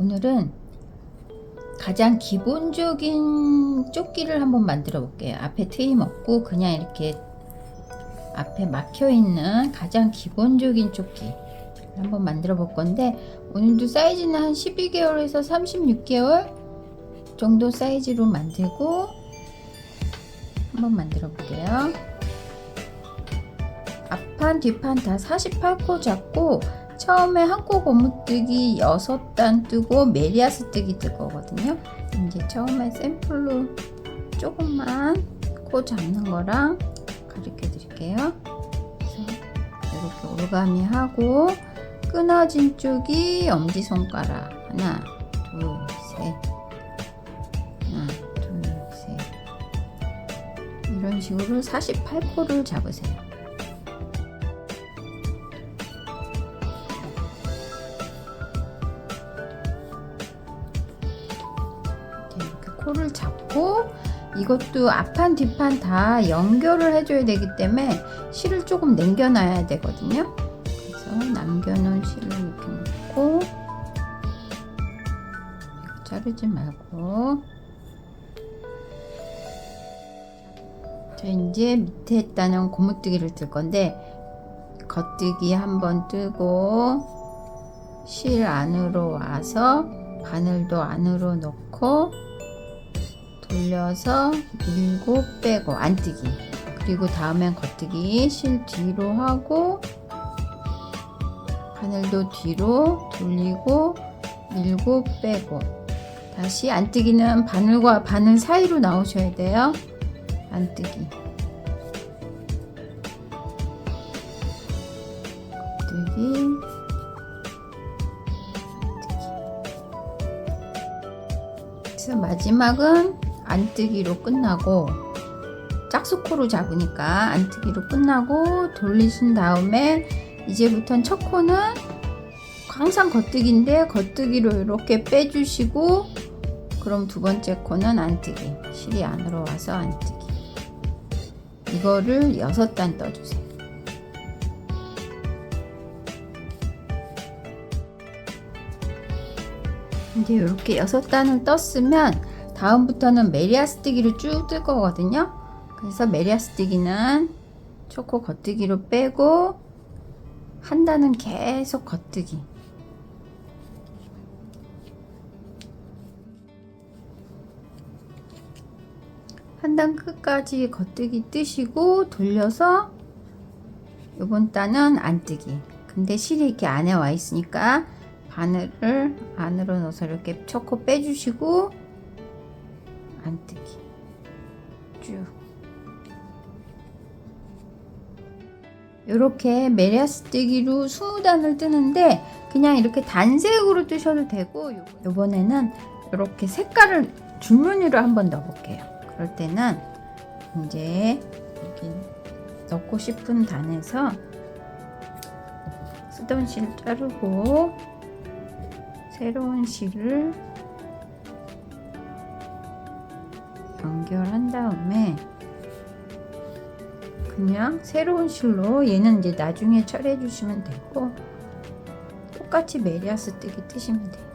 오늘은 가장 기본적인 조끼를 한번 만들어 볼게요. 앞에 트임 없고 그냥 이렇게 앞에 막혀 있는 가장 기본적인 조끼 한번 만들어 볼 건데, 오늘도 사이즈는 한 12개월에서 36개월 정도 사이즈로 만들고 한번 만들어 볼게요. 앞판 뒷판 다 48코 잡고 처음에 한 코 고무뜨기 6단 뜨고 메리아스 뜨기 뜰 거거든요. 이제 처음에 샘플로 조금만 코 잡는 거랑 가르쳐 드릴게요. 그래서 이렇게 올가미 하고 끊어진 쪽이 엄지손가락 하나 둘 셋 하나 둘 셋 이런 식으로 48코를 잡으세요. 코를 잡고, 이것도 앞판 뒷판 다 연결을 해줘야 되기 때문에 실을 조금 남겨놔야 되거든요. 그래서 남겨놓은 실을 이렇게 놓고 자르지 말고, 자 이제 밑에 있다는 고무뜨기를 뜰 건데, 겉뜨기 한번 뜨고 실 안으로 와서 바늘도 안으로 넣고 돌려서 밀고 빼고 안뜨기, 그리고 다음엔 겉뜨기 실 뒤로 하고 바늘도 뒤로 돌리고 밀고 빼고 다시 안뜨기는 바늘과 바늘 사이로 나오셔야 돼요. 안뜨기 겉뜨기 그래서 마지막은 안뜨기로 끝나고, 짝수코로 잡으니까 안뜨기로 끝나고 돌리신 다음에 이제부터는 첫 코는 항상 겉뜨기인데 겉뜨기로 이렇게 빼주시고, 그럼 두 번째 코는 안뜨기, 실이 안으로 와서 안뜨기, 이거를 6단 떠주세요. 이제 이렇게 6단을 떴으면 다음부터는 메리아스 뜨기로 쭉 뜰 거거든요. 그래서 메리아스 뜨기는 초코 겉뜨기로 빼고 한 단은 계속 겉뜨기, 한 단 끝까지 겉뜨기 뜨시고 돌려서 이번 단은 안뜨기. 근데 실이 이렇게 안에 와 있으니까 바늘을 안으로 넣어서 이렇게 초코 빼주시고 안뜨기 쭉. 이렇게 메리아스 뜨기로 20단을 뜨는데 그냥 이렇게 단색으로 뜨셔도 되고, 이번에는 이렇게 색깔을 줄무늬로 한번 넣어 볼게요. 그럴 때는 이제 여기 넣고 싶은 단에서 쓰던 실 자르고 새로운 실을 연결한 다음에 그냥 새로운 실로, 얘는 이제 나중에 처리해 주시면 되고, 똑같이 메리아스 뜨기 뜨시면 돼요.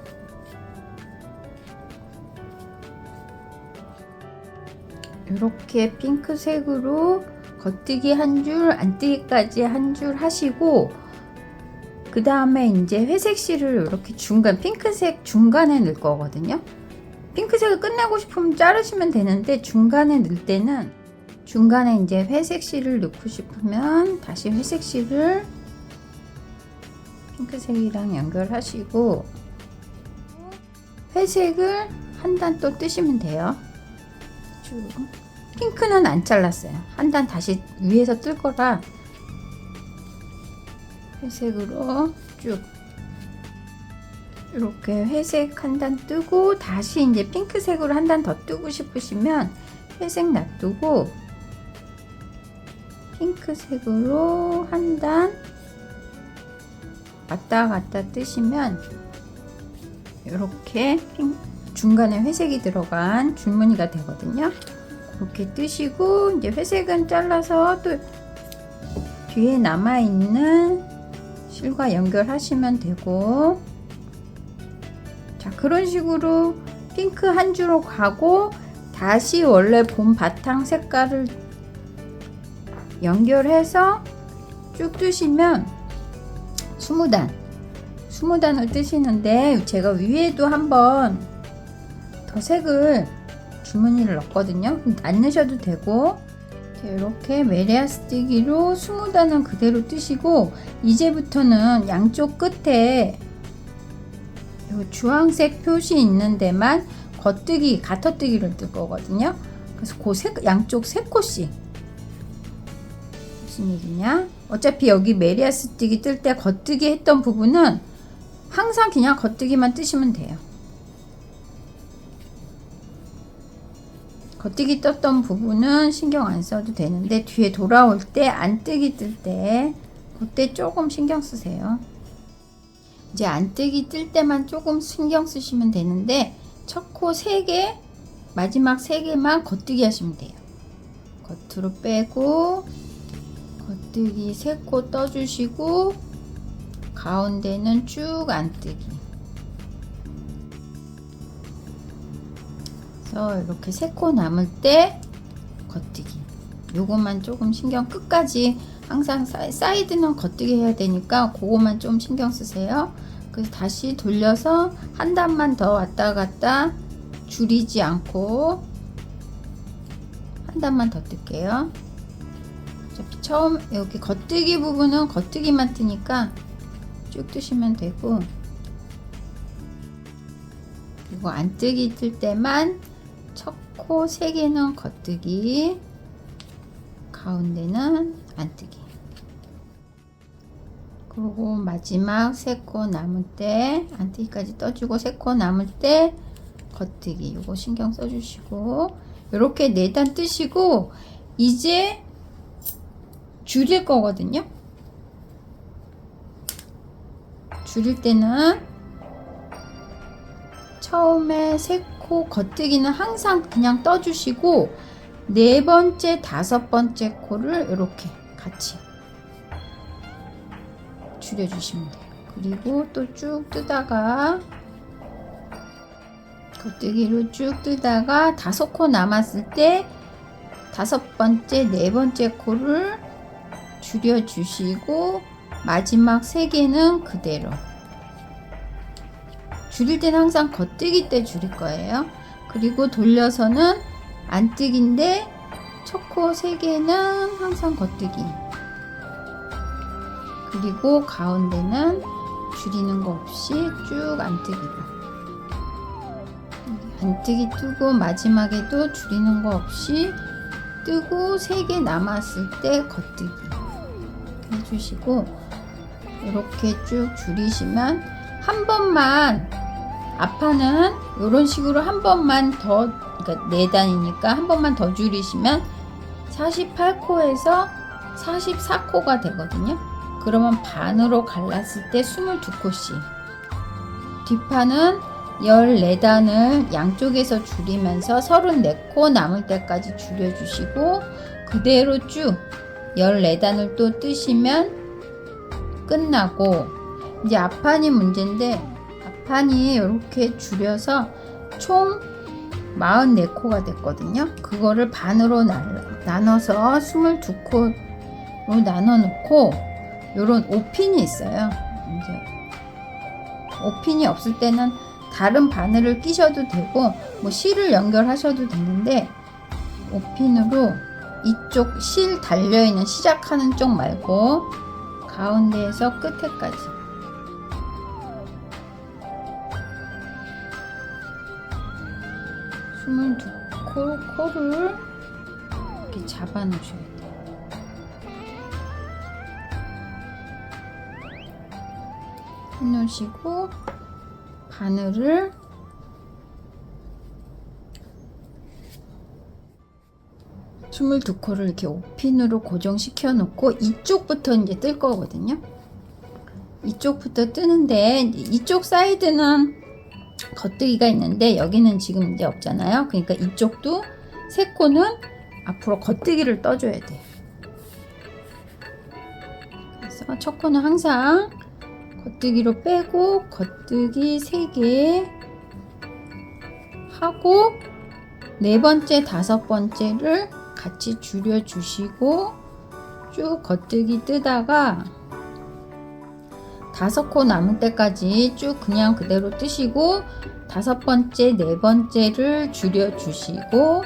이렇게 핑크색으로 겉뜨기 한 줄, 안뜨기까지 한 줄 하시고, 그 다음에 이제 회색 실을 이렇게 중간, 핑크색 중간에 넣을 거거든요. 핑크색을 끝내고 싶으면 자르시면 되는데, 중간에 넣을 때는 중간에 이제 회색 실을 넣고 싶으면 다시 회색 실을 핑크색이랑 연결하시고 회색을 한 단 또 뜨시면 돼요. 쭉. 핑크는 안 잘랐어요. 한 단 다시 위에서 뜰 거라 회색으로 쭉 이렇게 회색 한 단 뜨고, 다시 이제 핑크색으로 한 단 더 뜨고 싶으시면 회색 놔두고 핑크색으로 한 단 왔다 갔다 뜨시면 이렇게 중간에 회색이 들어간 줄무늬가 되거든요. 그렇게 뜨시고, 이제 회색은 잘라서 또 뒤에 남아있는 실과 연결하시면 되고, 자 그런 식으로 핑크 한 주로 가고 다시 원래 본 바탕 색깔을 연결해서 쭉 뜨시면 20단을 뜨시는데, 제가 위에도 한번 더 색을 주머니를 넣었거든요. 안 넣으셔도 되고, 이렇게 메리아스티기로 20단은 그대로 뜨시고, 이제부터는 양쪽 끝에 요 주황색 표시 있는 데만 가터뜨기를 뜰 거거든요. 그래서 양쪽 3코씩. 무슨 얘기냐? 어차피 여기 메리아스티기 뜰 때 겉뜨기 했던 부분은 항상 그냥 겉뜨기만 뜨시면 돼요. 겉뜨기 떴던 부분은 신경 안 써도 되는데, 뒤에 돌아올 때 안뜨기 뜰 때 그때 조금 신경 쓰세요. 이제 안뜨기 뜰 때만 조금 신경 쓰시면 되는데, 첫 코 3개, 마지막 3개만 겉뜨기 하시면 돼요. 겉으로 빼고 겉뜨기 3코 떠주시고, 가운데는 쭉 안뜨기. 그래서 이렇게 3코 남을 때 겉뜨기. 요것만 조금 신경, 끝까지 항상 사이드는 겉뜨기 해야 되니까 그거만 좀 신경 쓰세요. 그래서 다시 돌려서 한 단만 더 왔다 갔다 줄이지 않고 한 단만 더 뜰게요. 어차피 처음 여기 겉뜨기 부분은 겉뜨기만 뜨니까 쭉 뜨시면 되고, 그리고 안뜨기 뜰 때만 첫 코 3개는 겉뜨기, 가운데는 안뜨기. 그리고 마지막 3코 남을 때 안뜨기까지 떠주고 3코 남을 때 겉뜨기. 요거 신경 써주시고, 이렇게 4단 뜨시고 이제 줄일 거거든요. 줄일 때는 처음에 3코 겉뜨기는 항상 그냥 떠주시고, 4번째, 5번째 코를 이렇게 같이 줄여주시면 돼요. 그리고 또 쭉 뜨다가 겉뜨기로 쭉 뜨다가 5코 남았을 때 5번째, 4번째 코를 줄여주시고, 마지막 3개는 그대로. 줄일 때는 항상 겉뜨기 때 줄일 거예요. 그리고 돌려서는 안뜨기인데 첫 코 3개는 항상 겉뜨기. 그리고 가운데는 줄이는 거 없이 쭉 안뜨기로. 안뜨기 뜨고 마지막에도 줄이는 거 없이 뜨고 3개 남았을 때 겉뜨기 해주시고, 이렇게 쭉 줄이시면 한 번만, 앞판은 이런 식으로 한 번만 더, 그러니까 4단이니까 한 번만 더 줄이시면 48코에서 44코가 되거든요. 그러면 반으로 갈랐을 때 22코씩. 뒷판은 14단을 양쪽에서 줄이면서 34코 남을 때까지 줄여주시고, 그대로 쭉 14단을 또 뜨시면 끝나고, 이제 앞판이 문제인데, 앞판이 이렇게 줄여서 총 44코가 됐거든요. 그거를 반으로 나눠서 22코로 나눠 놓고, 요런 오핀이 있어요. 이제 오핀이 없을 때는 다른 바늘을 끼셔도 되고, 뭐 실을 연결하셔도 되는데, 오핀으로 이쪽 실 달려있는 시작하는 쪽 말고 가운데에서 끝에까지 코를 이렇게 잡아 놓으셔야 돼요. 해놓으시고, 바늘을 스물두 코를 이렇게 오핀으로 고정시켜 놓고, 이쪽부터 이제 뜰 거거든요. 이쪽부터 뜨는데, 이쪽 사이드는 겉뜨기가 있는데 여기는 지금 이제 없잖아요. 그러니까 이쪽도 3코는 앞으로 겉뜨기를 떠줘야 돼요. 그래서 첫 코는 항상 겉뜨기로 빼고 겉뜨기 3개, 하고 네 번째, 다섯 번째를 같이 줄여주시고 쭉 겉뜨기 뜨다가 다섯 코 남을 때까지 쭉 그냥 그대로 뜨시고 다섯 번째, 네 번째를 줄여주시고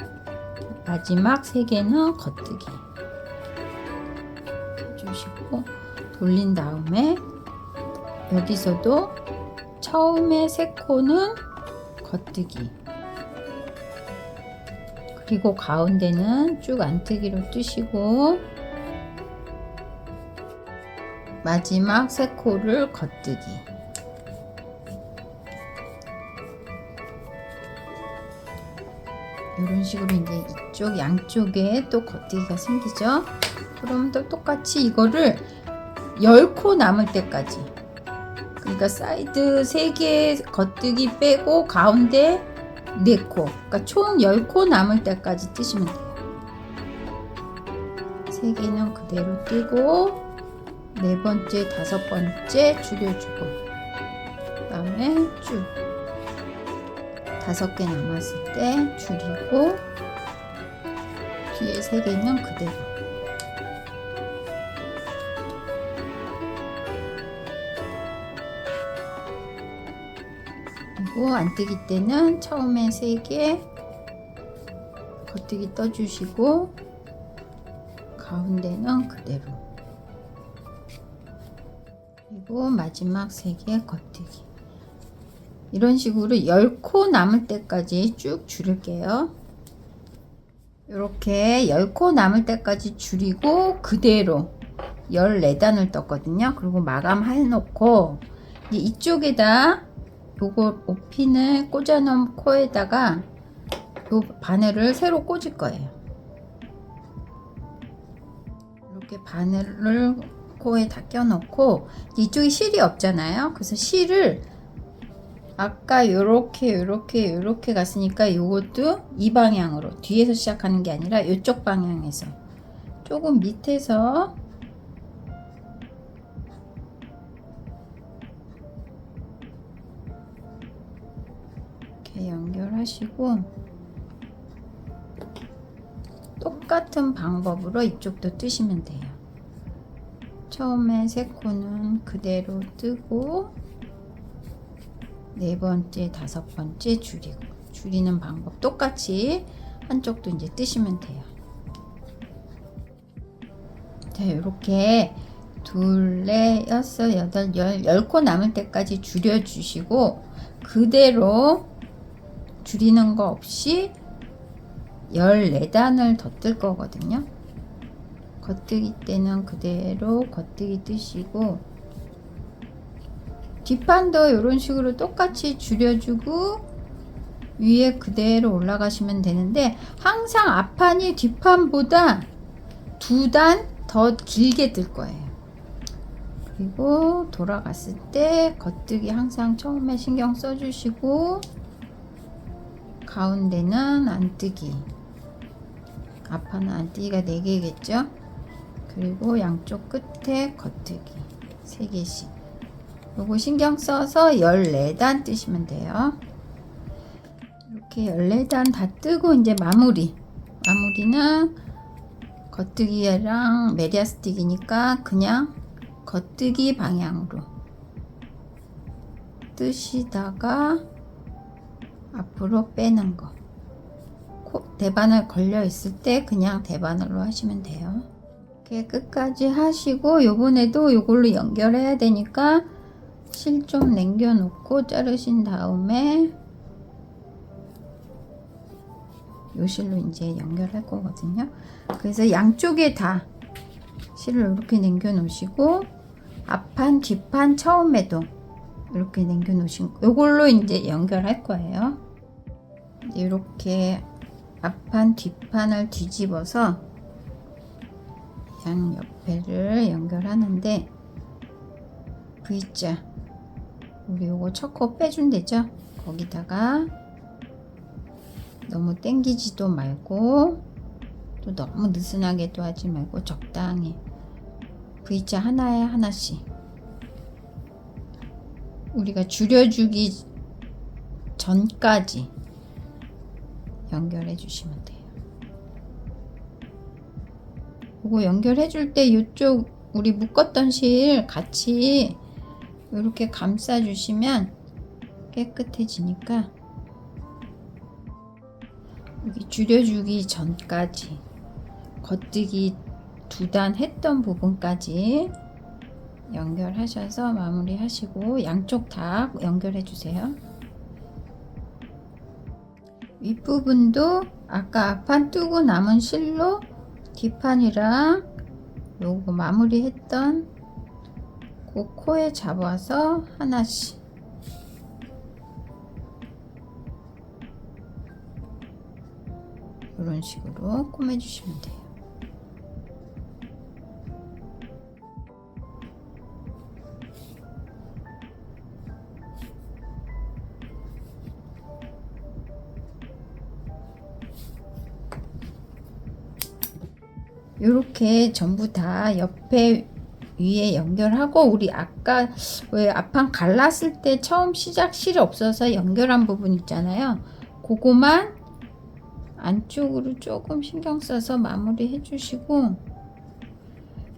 마지막 세 개는 겉뜨기 해주시고 돌린 다음에 여기서도 처음에 세 코는 겉뜨기 그리고 가운데는 쭉 안뜨기로 뜨시고 마지막 세 코를 겉뜨기 이런 식으로 이제 이쪽 양쪽에 또 겉뜨기가 생기죠. 그럼 또 똑같이 이거를 10코 남을 때까지 그러니까 사이드 3개 겉뜨기 빼고 가운데 4코 그러니까 총 10코 남을 때까지 뜨시면 돼요. 3개는 그대로 뜨고 네 번째, 다섯 번째 줄여주고 그 다음에 쭉 다섯 개 남았을 때 줄이고 뒤에 3개는 그대로 그리고 안뜨기 때는 처음에 3개 겉뜨기 떠주시고 가운데는 그대로 그리고 마지막 3개 겉뜨기 이런 식으로 10코 남을 때까지 쭉 줄일게요. 이렇게 10코 남을 때까지 줄이고 그대로 14단을 떴거든요. 그리고 마감해 놓고 이쪽에다 요거 오핀을 꽂아 놓은 코에다가 요 바늘을 새로 꽂을 거예요. 이렇게 바늘을 코에 다 껴놓고 이쪽에 실이 없잖아요. 그래서 실을 아까 요렇게 갔으니까 요것도 이 방향으로 뒤에서 시작하는 게 아니라 이쪽 방향에서 조금 밑에서 이렇게 연결하시고 똑같은 방법으로 이쪽도 뜨시면 돼요. 처음에 세 코는 그대로 뜨고 네 번째, 다섯 번째 줄이고 줄이는 방법 똑같이 한쪽도 이제 뜨시면 돼요. 자, 이렇게 둘, 넷, 여섯, 여덟, 10코 남을 때까지 줄여주시고 그대로 줄이는 거 없이 14단을 더 뜰 거거든요. 겉뜨기 때는 그대로 겉뜨기 뜨시고 뒷판도 이런 식으로 똑같이 줄여주고 위에 그대로 올라가시면 되는데 항상 앞판이 뒷판보다 2단 더 길게 뜰 거예요. 그리고 돌아갔을 때 겉뜨기 항상 처음에 신경 써주시고 가운데는 안뜨기 앞판은 안뜨기가 4개겠죠. 그리고 양쪽 끝에 겉뜨기 3개씩 요거 신경 써서 14단 뜨시면 돼요. 이렇게 14단 다 뜨고 이제 마무리는 겉뜨기랑 메리아스틱이니까 그냥 겉뜨기 방향으로 뜨시다가 앞으로 빼는 거 대바늘 걸려 있을 때 그냥 대바늘로 하시면 돼요. 이렇게 끝까지 하시고 요번에도 요걸로 연결해야 되니까 실 좀 남겨 놓고 자르신 다음에 요 실로 이제 연결할 거거든요. 그래서 양쪽에 다 실을 이렇게 남겨 놓으시고 앞판 뒷판 처음에도 이렇게 남겨 놓으신 요걸로 이제 연결할 거예요. 이렇게 앞판 뒷판을 뒤집어서 양 옆에를 연결하는데 V자 우리 요거 첫 코 빼준대죠. 거기다가 너무 당기지도 말고 또 너무 느슨하게도 하지 말고 적당히 V자 하나에 하나씩 우리가 줄여주기 전까지 연결해 주시면 돼요. 이거 연결해 줄 때 이쪽 우리 묶었던 실 같이 이렇게 감싸 주시면 깨끗해지니까, 여기 줄여주기 전까지 겉뜨기 2단 했던 부분까지 연결하셔서 마무리 하시고, 양쪽 다 연결해 주세요. 윗부분도 아까 앞판 뜨고 남은 실로 뒷판이랑 요거 마무리 했던 그 코에 잡아서 하나씩 이런 식으로 꼬매 주시면 돼요. 요렇게 전부 다 옆에 위에 연결하고, 우리 아까 왜 앞판 갈랐을 때 처음 시작 실이 없어서 연결한 부분 있잖아요. 그거만 안쪽으로 조금 신경 써서 마무리 해주시고,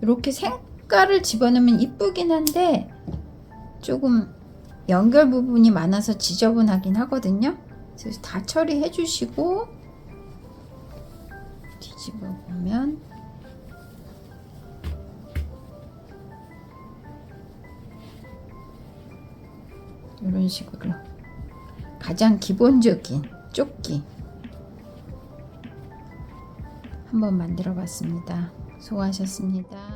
이렇게 색깔을 집어넣으면 이쁘긴 한데 조금 연결 부분이 많아서 지저분하긴 하거든요. 그래서 다 처리해 주시고 뒤집어 보면 이런 식으로 가장 기본적인 조끼 한번 만들어 봤습니다. 수고하셨습니다.